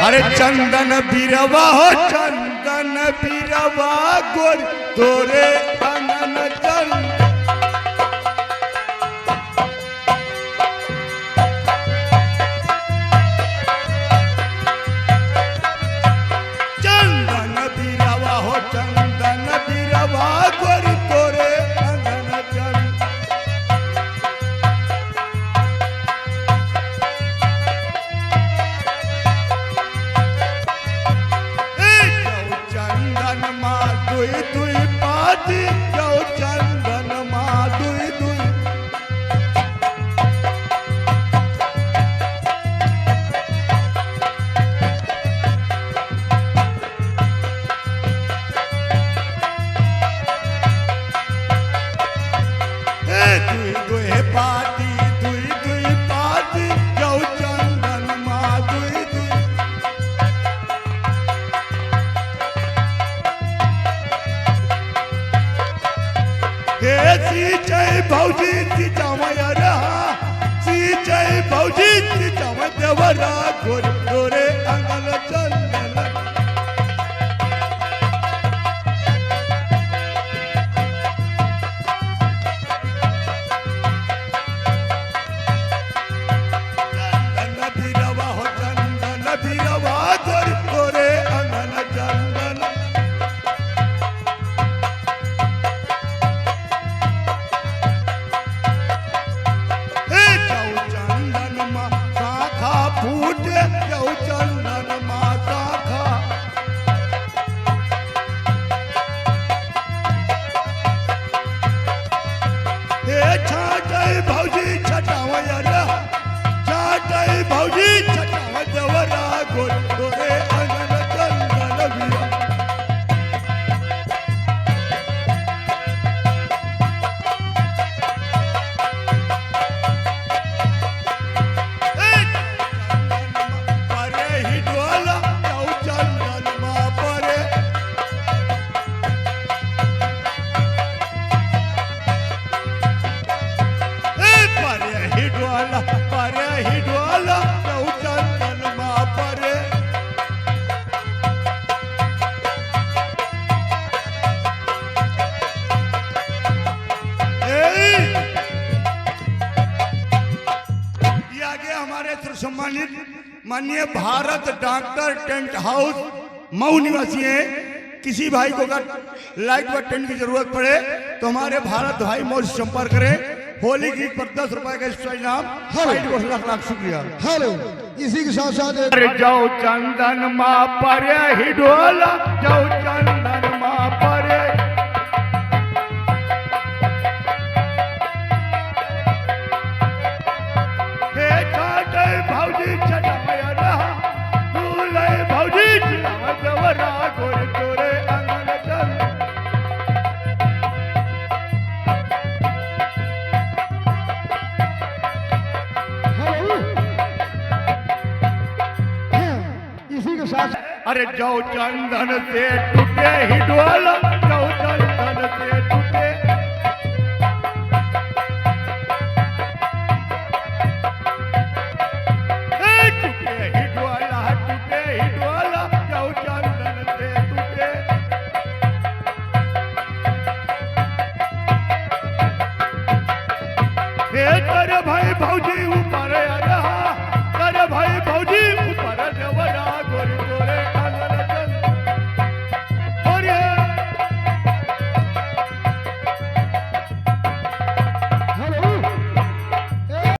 अरे चंदन बिरवा हो चंदन बिरवा गोर तोरे अंगन चंदन बिरवा हो चंदन बिरवा गोर तोरे अंगन चंदन चंदन मा दुई दुई पाती जाओ चंदन मा दुई दुई दुई दुई पाती जाओ चंदन मा दुई दुई जय भौजी सिंचावय रहा जय भौजी सिंचावय देवरा गोर तोरे अंगन चंदन चंदन बिरवा हो चंदन बिरवा गोर तोरे अंगन चंदन फूटे जाओ चंदन माता खा छाटई भौजी छटावय रहा छाटई भौजी छटावय देवरा गोर तोरे अंगन चंदन बिरवा सम्मानित माननीय Bharat doctor tent house Mau निवासी हैं। किसी भाई को अगर लाइट व टेंट की जरूरत पड़े तो हमारे भारत भाई मऊ से संपर्क करें। होली गीत पर 10 रुपए का एक्स्ट्रा इनाम। लाख लाख शुक्रिया। हेलो इसी के साथ साथ जाओ चंदन मा पर ही डोला जाओ चंदन मा पर भौजी छटावय रहा दूल्हे भौजी छटावय देवरा गोर तोरे अंगन चंदन इसी के साथ अरे जाओ चंदन से टूटे ही डोला जाओ चंदन से टूटे